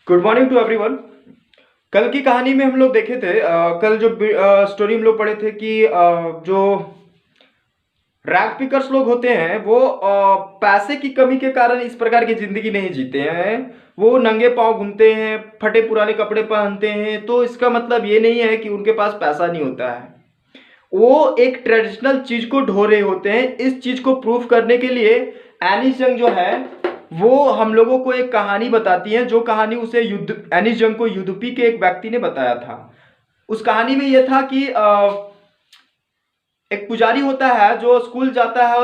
Good morning to everyone. कल की कहानी में हम लोग देखे थे, कल जो स्टोरी हम लोग पढ़े थे कि जो रैग पिकर्स लोग होते हैं वो पैसे की कमी के कारण इस प्रकार की जिंदगी नहीं जीते हैं। वो नंगे पांव घूमते हैं, फटे पुराने कपड़े पहनते हैं, तो इसका मतलब ये नहीं है कि उनके पास पैसा नहीं होता है। वो एक ट्रेडिशनल चीज को ढो रहे होते हैं। इस चीज को प्रूफ करने के लिए एनिस जंग जो है वो हम लोगों को एक कहानी बताती है, जो कहानी उसे युद्ध एनिस जंग को यूरोपी के एक व्यक्ति ने बताया था। उस कहानी में यह था कि एक पुजारी होता है जो स्कूल जाता है।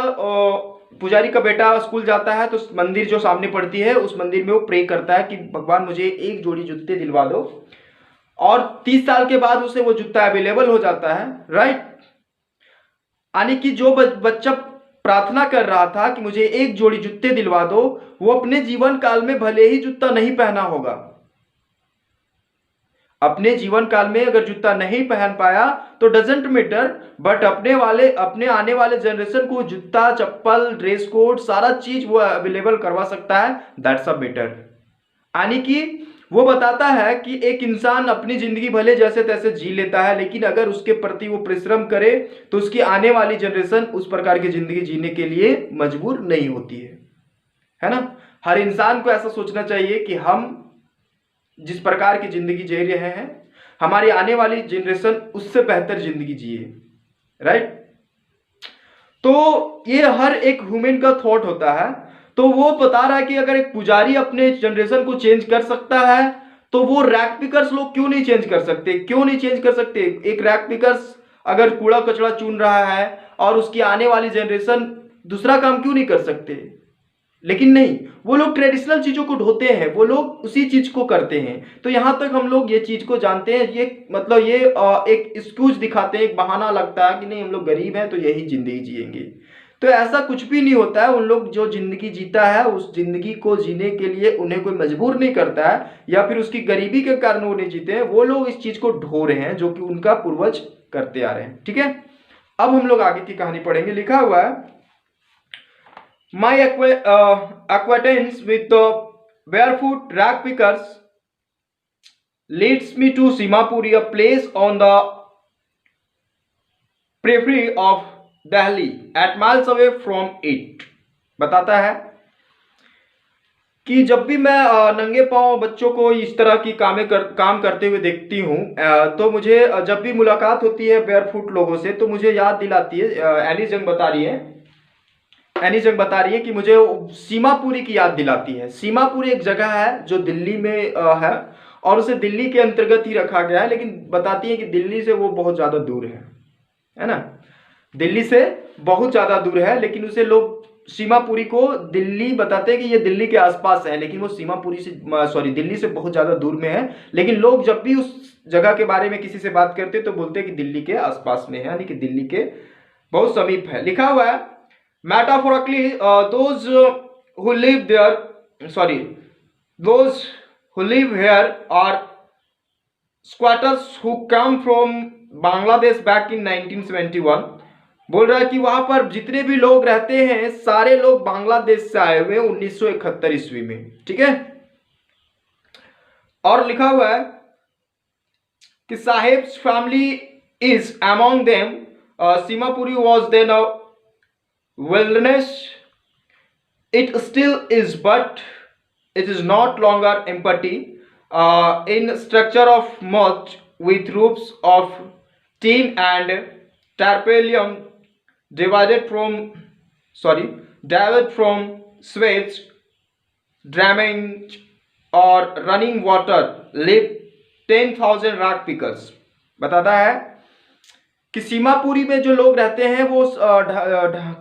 पुजारी का बेटा स्कूल जाता है तो मंदिर जो सामने पड़ती है उस मंदिर में वो प्रे करता है कि भगवान मुझे एक जोड़ी जूते दिलवा दो, और 30 साल के बाद उसे वो जूता अवेलेबल हो जाता है। राइट, यानी कि जो बच्चा प्रार्थना कर रहा था कि मुझे एक जोड़ी जूते दिलवा दो, वो अपने जीवन काल में भले ही जूता नहीं पहना होगा, अपने जीवन काल में अगर जूता नहीं पहन पाया तो डजेंट मैटर, बट अपने आने वाले जनरेशन को जूता, चप्पल, ड्रेस कोड, सारा चीज वो अवेलेबल करवा सकता है। That's a better. यानी कि वो बताता है कि एक इंसान अपनी जिंदगी भले जैसे तैसे जी लेता है, लेकिन अगर उसके प्रति वो परिश्रम करे तो उसकी आने वाली जनरेशन उस प्रकार की जिंदगी जीने के लिए मजबूर नहीं होती है ना। हर इंसान को ऐसा सोचना चाहिए कि हम जिस प्रकार की जिंदगी जी रहे हैं, हमारी आने वाली जनरेशन उससे बेहतर जिंदगी जिए। राइट, तो ये हर एक ह्यूमन का थॉट होता है। तो वो बता रहा है कि अगर एक पुजारी अपने जनरेशन को चेंज कर सकता है तो वो रैक पिकर्स लोग क्यों नहीं चेंज कर सकते, क्यों नहीं चेंज कर सकते। एक रैक पिकर्स अगर कूड़ा कचरा चुन रहा है और उसकी आने वाली जनरेशन दूसरा काम क्यों नहीं कर सकते। लेकिन नहीं, वो लोग ट्रेडिशनल चीजों को ढोते हैं, वो लोग उसी चीज को करते हैं। तो यहां तक हम लोग ये चीज को जानते हैं। ये मतलब ये एक एक्सक्यूज दिखाते हैं, एक बहाना लगता है कि नहीं हम लोग गरीब हैं तो यही जिंदगी जिएंगे। तो ऐसा कुछ भी नहीं होता है। उन लोग जो जिंदगी जीता है उस जिंदगी को जीने के लिए उन्हें कोई मजबूर नहीं करता है, या फिर उसकी गरीबी के कारण वो नहीं जीते हैं। वो लोग इस चीज को ढो रहे हैं जो कि उनका पूर्वज करते आ रहे हैं। ठीक है, अब हम लोग आगे की कहानी पढ़ेंगे। लिखा हुआ है, My acquaintance with the barefoot rag pickers leads me to Simapuri, a place on the periphery of Delhi, at miles away from it। बताता है कि जब भी मैं नंगे पांव बच्चों को इस तरह की काम करते हुए देखती हूँ, तो मुझे जब भी मुलाकात होती है बेयरफुट लोगों से तो मुझे याद दिलाती है। एनी जंग बता रही है कि मुझे सीमापुरी की याद दिलाती है। सीमापुरी एक जगह है जो दिल्ली में है, और उसे दिल्ली के अंतर्गत ही रखा गया है, लेकिन बताती है कि दिल्ली से वो बहुत ज़्यादा दूर है ना। दिल्ली से बहुत ज़्यादा दूर है, लेकिन उसे लोग सीमापुरी को दिल्ली बताते हैं कि ये दिल्ली के आसपास है, लेकिन वो सीमापुरी से दिल्ली से बहुत ज़्यादा दूर में है। लेकिन लोग जब भी उस जगह के बारे में किसी से बात करते हैं तो बोलते हैं कि दिल्ली के आसपास में है, यानी कि दिल्ली के बहुत समीप है। लिखा हुआ है, metaphorically, those who live here are squatters who come from Bangladesh back in 1971। बोल रहा है कि वहां पर जितने भी लोग रहते हैं सारे लोग बांग्लादेश से आए हुए 1971 ईस्वी में। ठीक है, और लिखा हुआ है कि Saheb's family is among them. Seemapuri was then a wilderness. It still is, but it is not longer empty. In structure of mulch with roofs of tin and tarpaulin, divided from swales, drainage or running water, live 10,000 rock pickers। बताता है कि सीमापुरी में जो लोग रहते हैं वो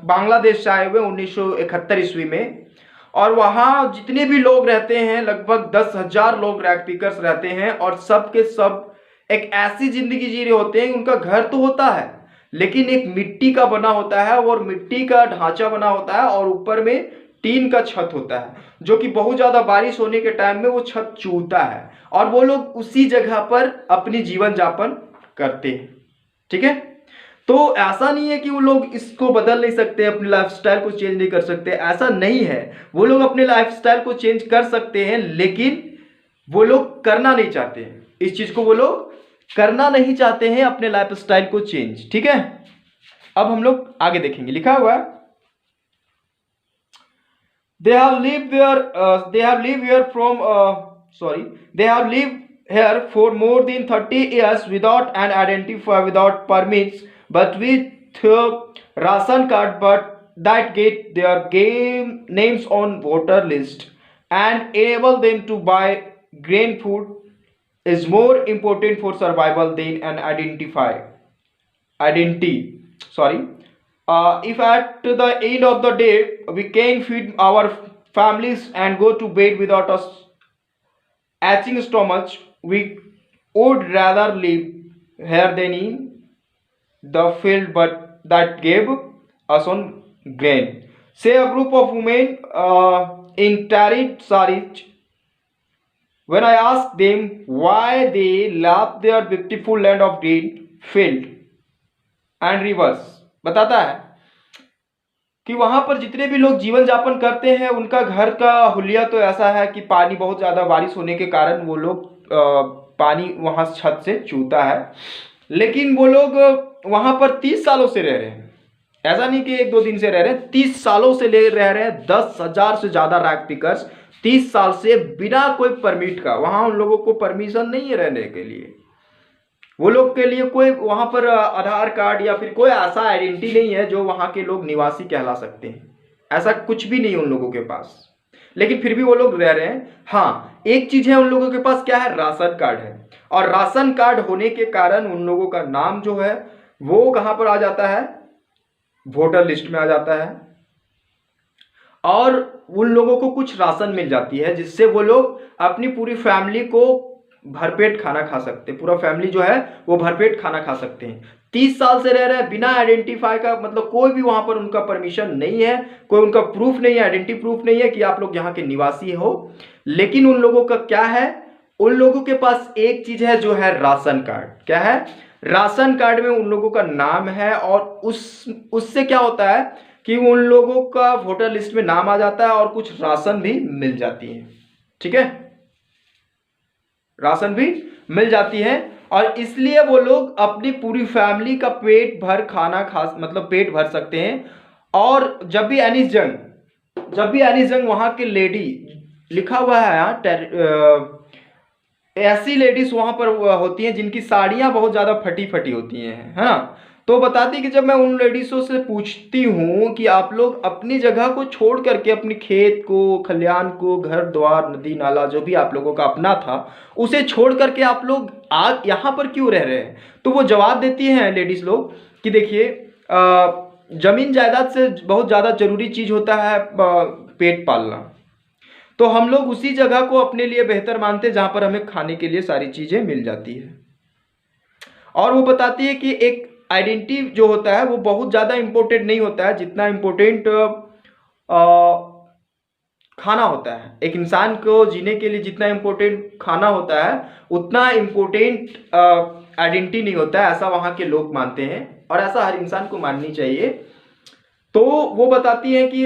बांग्लादेश से आए हुए 1971 ईस्वी में, और वहाँ जितने भी लोग रहते हैं लगभग 10,000 लोग रैग पिकर्स रहते हैं, और सब के सब एक ऐसी जिंदगी जी रहे होते हैं। उनका घर तो होता है लेकिन एक मिट्टी का बना होता है, और मिट्टी का ढांचा बना होता है, और ऊपर में टीन का छत होता है, जो कि बहुत ज्यादा बारिश होने के टाइम में वो छत चूता है, और वो लोग उसी जगह पर अपनी जीवन यापन करते हैं। ठीक है, तो ऐसा नहीं है कि वो लोग इसको बदल नहीं सकते, अपने लाइफस्टाइल को चेंज नहीं कर सकते, ऐसा नहीं है। वो लोग अपने लाइफस्टाइल को चेंज कर सकते हैं, लेकिन वो लोग करना नहीं चाहते हैं, इस चीज को वो लोग करना नहीं चाहते हैं, अपने लाइफ स्टाइल को चेंज। ठीक है, अब हम लोग आगे देखेंगे। लिखा हुआ है they have lived there they have lived here from sorry they have lived here for more than 30 years without an identifier, without permits, but with ration card, but that get their game names on voter list and enable them to buy grain food is more important for survival than an identity. Sorry. If at the end of the day we can feed our families and go to bed without us aching stomach, we would rather live here than in the field but that gave us on grain. Say a group of women in Tarid Sarich, when I asked them why they love their beautiful land of green field and rivers, बताता है कि वहां पर जितने भी लोग जीवन यापन करते हैं उनका घर का हुलिया तो ऐसा है कि पानी बहुत ज़्यादा बारिश होने के कारण वो लोग पानी वहां छत से चूता है, लेकिन वो लोग वहां पर 30 सालों से रह रहे हैं। ऐसा नहीं कि 1-2 दिन से रह रहे हैं, 30 सालों से रह रहे हैं। 10,000 से ज़्यादा रैक पिकर्स 30 साल से बिना कोई परमिट का, वहां उन लोगों को परमिशन नहीं है रहने के लिए। वो लोग के लिए कोई वहां पर आधार कार्ड या फिर कोई ऐसा आइडेंटिटी नहीं है जो वहां के लोग निवासी कहला सकते हैं, ऐसा कुछ भी नहीं है उन लोगों के पास, लेकिन फिर भी वो लोग रह रहे हैं। हाँ, एक चीज है उन लोगों के पास, क्या है? राशन कार्ड है। और राशन कार्ड होने के कारण उन लोगों का नाम जो है वो कहां पर आ जाता है? वोटर लिस्ट में आ जाता है, और उन लोगों को कुछ राशन मिल जाती है जिससे वो लोग अपनी पूरी फैमिली को भरपेट खाना खा सकते हैं। पूरा फैमिली जो है वो भरपेट खाना खा सकते हैं। 30 साल से रह रहे हैं बिना आइडेंटिफाई का, मतलब कोई भी वहां पर उनका परमिशन नहीं है, कोई उनका प्रूफ नहीं है, आइडेंटिटी प्रूफ नहीं है कि आप लोग यहाँ के निवासी हो। लेकिन उन लोगों का क्या है? उन लोगों के पास एक चीज है जो है राशन कार्ड। क्या है? राशन कार्ड में उन लोगों का नाम है, और उससे क्या होता है कि उन लोगों का वोटर लिस्ट में नाम आ जाता है और कुछ राशन भी मिल जाती है। ठीक है, राशन भी मिल जाती है, और इसलिए वो लोग अपनी पूरी फैमिली का पेट भर खाना खा, मतलब पेट भर सकते हैं। और जब भी एनी जंग वहां के लेडी, लिखा हुआ है यहाँ, ऐसी लेडीज वहां पर होती हैं जिनकी साड़ियां बहुत ज्यादा फटी फटी होती हैं, है ना। तो बताती कि जब मैं उन लेडीजों से पूछती हूँ कि आप लोग अपनी जगह को छोड़ करके, अपनी खेत को, खलियान को, घर द्वार, नदी नाला जो भी आप लोगों का अपना था, उसे छोड़ करके आप लोग आज यहाँ पर क्यों रह रहे हैं? तो वो जवाब देती हैं लेडीज लोग कि देखिए, जमीन जायदाद से बहुत ज़्यादा जरूरी चीज़ होता है पेट पालना, तो हम लोग उसी जगह को अपने लिए बेहतर मानते हैं जहाँ पर हमें खाने के लिए सारी चीज़ें मिल जाती है। और वो बताती है कि एक आइडेंटिटी जो होता है वो बहुत ज़्यादा इम्पोर्टेंट नहीं होता है जितना इम्पोर्टेंट खाना होता है। एक इंसान को जीने के लिए जितना इम्पोर्टेंट खाना होता है उतना इम्पोर्टेंट आइडेंटिटी नहीं होता है, ऐसा वहाँ के लोग मानते हैं, और ऐसा हर इंसान को माननी चाहिए। तो वो बताती हैं कि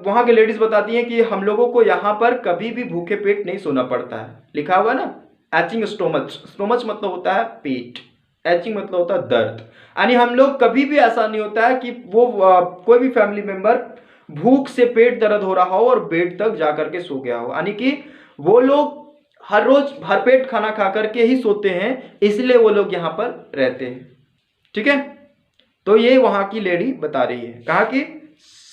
वहाँ के लेडीज बताती हैं कि हम लोगों को यहाँ पर कभी भी भूखे पेट नहीं सोना पड़ता है। लिखा हुआ है ना, एचिंग स्टोमच, स्टोमच मतलब होता है पेट, एचिंग मतलब होता है दर्द। यानी हम लोग कभी भी ऐसा नहीं होता है कि वो कोई भी फैमिली मेंबर भूख से पेट दर्द हो रहा हो और बेड तक जा करके सो गया हो, यानी कि वो लोग हर रोज भरपेट खाना खा करके ही सोते हैं, इसलिए वो लोग यहाँ पर रहते हैं। ठीक है, तो ये वहां की लेडी बता रही है, कहाँ की?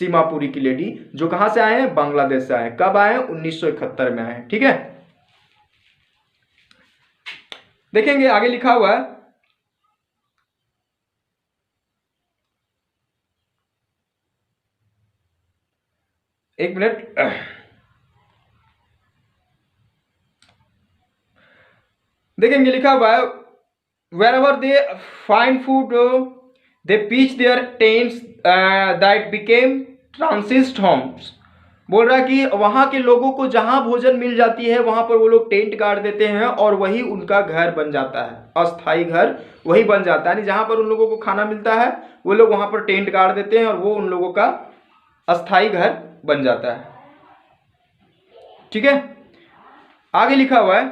सीमापुरी की लेडी, जो कहां से आए हैं? बांग्लादेश से आए। कब आए? 1971 में आए। ठीक है, देखेंगे आगे लिखा हुआ है, एक मिनट, देखेंगे लिखा हुआ है, wherever they find food they pitch their tents that became transit homes। बोल रहा है कि वहां के लोगों को जहां भोजन मिल जाती है वहां पर वो लोग टेंट गाड़ देते हैं और वही उनका घर बन जाता है, अस्थाई घर वही बन जाता है। यानी जहां पर उन लोगों को खाना मिलता है वो लोग वहां पर टेंट गाड़ देते हैं और वो उन लोगों का अस्थाई घर बन जाता है। ठीक है, आगे लिखा हुआ है,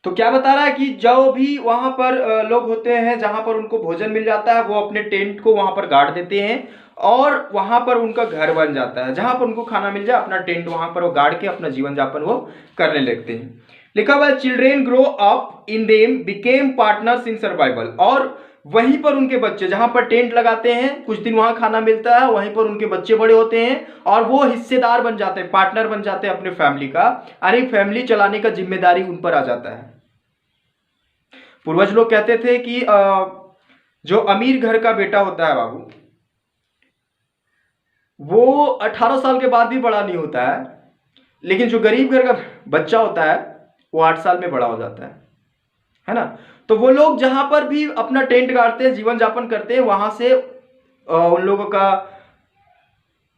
तो क्या बता रहा है कि जो भी वहां पर लोग होते हैं जहां पर उनको भोजन मिल जाता है, वो अपने टेंट को वहां पर गाड़ देते हैं और वहां पर उनका घर बन जाता है। जहां पर उनको खाना मिल जाए, अपना टेंट वहां पर वो गाड़ के अपना जीवन यापन वो करने लगते हैं। लिखा हुआ है children grow up in them became partners in survival. और वहीं पर उनके बच्चे, जहां पर टेंट लगाते हैं, कुछ दिन वहां खाना मिलता है, वहीं पर उनके बच्चे बड़े होते हैं और वो हिस्सेदार बन जाते हैं, पार्टनर बन जाते हैं अपने फैमिली का। अरे फैमिली चलाने का जिम्मेदारी उन पर आ जाता है। पूर्वज लोग कहते थे कि जो अमीर घर का बेटा होता है बाबू, वो 18 साल के बाद भी बड़ा नहीं होता है, लेकिन जो गरीब घर का बच्चा होता है वो 8 साल में बड़ा हो जाता है ना। तो वो लोग जहां पर भी अपना टेंट गाड़ते हैं, जीवन यापन करते हैं, वहां से उन लोगों का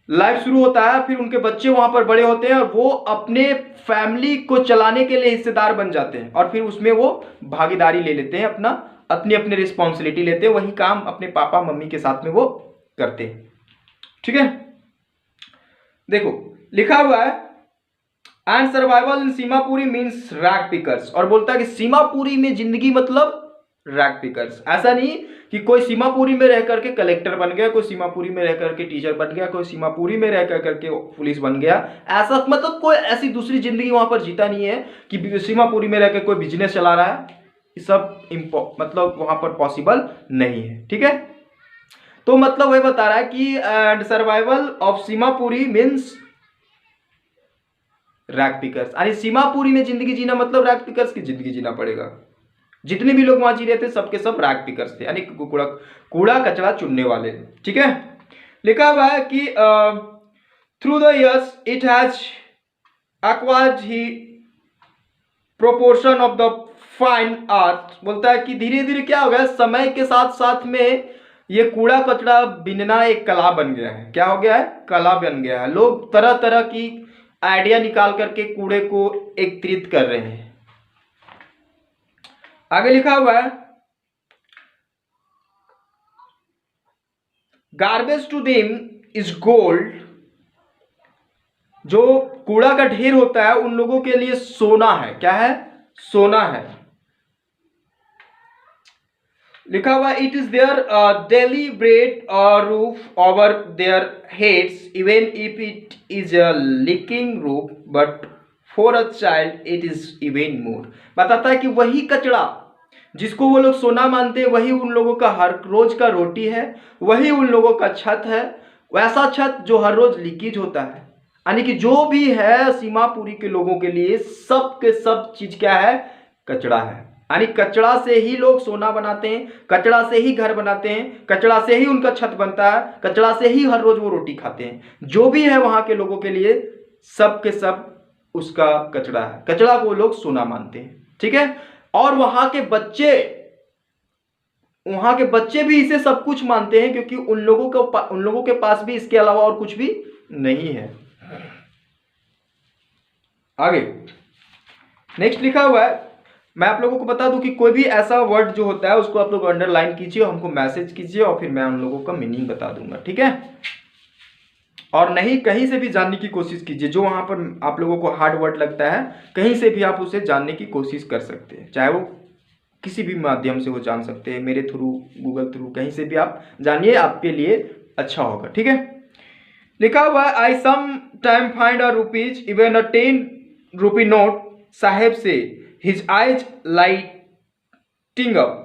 लाइफ शुरू होता है। फिर उनके बच्चे वहां पर बड़े होते हैं और वो अपने फैमिली को चलाने के लिए हिस्सेदार बन जाते हैं और फिर उसमें वो भागीदारी ले लेते हैं, अपनी अपनी रिस्पॉन्सिबिलिटी लेते हैं, वही काम अपने पापा मम्मी के साथ में वो करते हैं। ठीक है, देखो लिखा हुआ है and survival in Seemapuri means rag pickers. और बोलता है कि सीमापुरी में जिंदगी मतलब रैग पिकर्स। ऐसा नहीं कि कोई सीमापुरी में रह करके कलेक्टर बन गया, कोई सीमापुरी में रह करके टीचर बन गया, कोई सीमापुरी में रह करके पुलिस बन गया। ऐसा मतलब कोई ऐसी दूसरी जिंदगी वहां पर जीता नहीं है कि सीमापुरी में रहकर कोई बिजनेस चला रहा है। ये सब मतलब वहां पर पॉसिबल नहीं है। ठीक है, तो मतलब वही बता रहा है कि survival of Seemapuri means rag pickers. यानी सीमापुरी में जिंदगी जीना मतलब रैग पिकर्स की जिंदगी जीना पड़ेगा। जितने भी लोग वहां जी रहे थे सबके सब रैग पिकर्स थे, यानी कूड़ा कचरा चुनने वाले। ठीक है, लिखा हुआ है कि through the years it has acquired he proportion of the fine art. बोलता है कि धीरे धीरे क्या हो गया, समय के साथ साथ में ये कूड़ा कचरा बिनना एक कला बन गया है। क्या हो गया है, कला बन गया है। लोग तरह तरह की आइडिया निकाल करके कूड़े को एकत्रित कर रहे हैं। आगे लिखा हुआ है garbage to them is gold. जो कूड़ा का ढेर होता है उन लोगों के लिए सोना है। क्या है, सोना है। लिखा हुआ it is their daily bread roof over their heads even if it is a leaking roof but for a child it is even more. बताता है कि वही कचरा जिसको वो लोग सोना मानते हैं, वही उन लोगों का हर रोज का रोटी है, वही उन लोगों का छत है। वैसा छत जो हर रोज लीकेज होता है। यानी कि जो भी है सीमापुरी के लोगों के लिए सब के सब चीज क्या है, कचरा है। यानी कचरा से ही लोग सोना बनाते हैं, कचरा से ही घर बनाते हैं, कचरा से ही उनका छत बनता है, कचरा से ही हर रोज वो रोटी खाते हैं। जो भी है वहां के लोगों के लिए सब के सब उसका कचरा है। कचरा को लोग सोना मानते हैं। ठीक है, और वहां के बच्चे भी इसे सब कुछ मानते हैं, क्योंकि उन लोगों के पास भी इसके अलावा और कुछ भी नहीं है। आगे नेक्स्ट लिखा हुआ है, मैं आप लोगों को बता दूं कि कोई भी ऐसा वर्ड जो होता है उसको आप लोग अंडरलाइन कीजिए, हमको मैसेज कीजिए और फिर मैं उन लोगों का मीनिंग बता दूंगा। ठीक है, और नहीं कहीं से भी जानने की कोशिश कीजिए। जो वहां पर आप लोगों को हार्ड वर्ड लगता है, कहीं से भी आप उसे जानने की कोशिश कर सकते हैं, चाहे वो किसी भी माध्यम से वो जान सकते हैं, मेरे थ्रू, गूगल थ्रू, कहीं से भी आप जानिए, आपके लिए अच्छा होगा। ठीक है, लिखा हुआ है I some time find a rupees even a 10 rupee note sahib से हिज आइज लाइटिंग अप।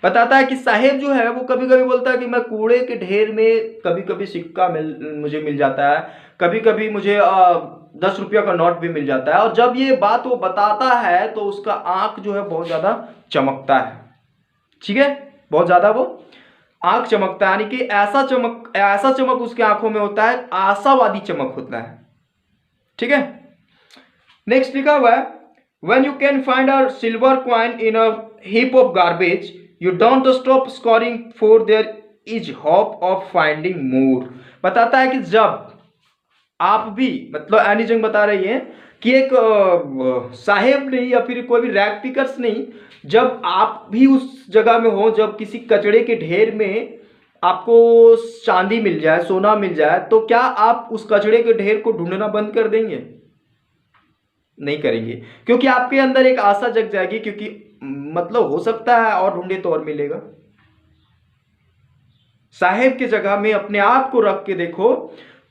बताता है कि साहेब जो है वो कभी कभी बोलता है कि मैं कूड़े के ढेर में कभी कभी सिक्का मुझे मिल जाता है, कभी कभी मुझे 10 रुपया का नोट भी मिल जाता है। और जब ये बात वो बताता है तो उसका आंख जो है बहुत ज्यादा चमकता है। ठीक है, बहुत ज्यादा वो आंख चमकता है, यानी कि ऐसा चमक उसके आंखों में होता है, आशावादी चमक होता है। ठीक है, नेक्स्ट लिखा हुआ है when you can find a silver coin in a heap of garbage you don't stop scoring for there is hope of finding more। बताता है कि जब आप भी, मतलब एनी जंग बता रही है कि एक साहेब नहीं या फिर कोई भी रैग पिकर्स नहीं, जब आप भी उस जगह में हो, जब किसी कचड़े के ढेर में आपको चांदी मिल जाए, सोना मिल जाए, तो क्या आप उस कचड़े के ढेर को ढूंढना बंद कर देंगे? नहीं करेंगे, क्योंकि आपके अंदर एक आशा जग जाएगी, क्योंकि मतलब हो सकता है और ढूंढे तो और मिलेगा। साहेब की जगह में अपने आप को रख के देखो,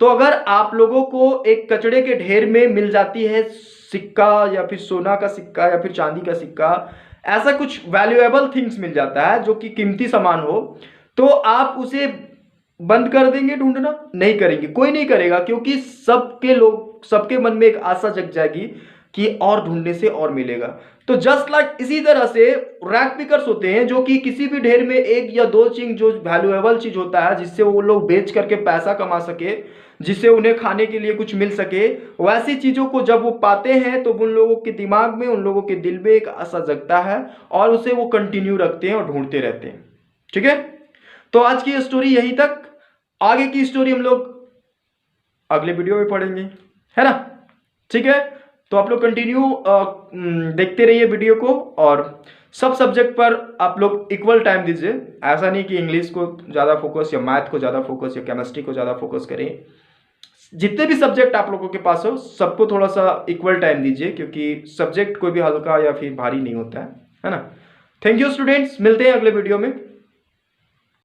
तो अगर आप लोगों को एक कचड़े के ढेर में मिल जाती है सिक्का, या फिर सोना का सिक्का, या फिर चांदी का सिक्का, ऐसा कुछ वैल्यूएबल थिंग्स मिल जाता है जो कि कीमती सामान हो, तो आप उसे बंद कर देंगे ढूंढना? नहीं करेंगे, कोई नहीं करेगा, क्योंकि सबके मन में एक आशा जग जाएगी कि और ढूंढने से और मिलेगा। तो जस्ट लाइक इसी तरह से रैक पिकर्स होते हैं, जो कि किसी भी ढेर में एक या दो चीज, जो वैल्यूएबल चीज होता है जिससे वो लोग बेच करके पैसा कमा सके, जिससे उन्हें खाने के लिए कुछ मिल सके, वैसी चीजों को जब वो पाते हैं तो उन लोगों के दिमाग में, उन लोगों के दिल में एक आशा जगता है, और उसे वो कंटिन्यू रखते हैं और ढूंढते रहते हैं। ठीक है, तो आज की स्टोरी यहीं तक। आगे की स्टोरी हम लोग अगले वीडियो में पढ़ेंगे, है ना? ठीक है, तो आप लोग कंटिन्यू देखते रहिए वीडियो को, और सब सब्जेक्ट पर आप लोग इक्वल टाइम दीजिए। ऐसा नहीं कि इंग्लिश को ज़्यादा फोकस, या मैथ को ज़्यादा फोकस, या केमिस्ट्री को ज़्यादा फोकस करें। जितने भी सब्जेक्ट आप लोगों के पास हो, सबको थोड़ा सा इक्वल टाइम दीजिए, क्योंकि सब्जेक्ट कोई भी हल्का या फिर भारी नहीं होता है ना? थैंक यू स्टूडेंट्स, मिलते हैं अगले वीडियो में।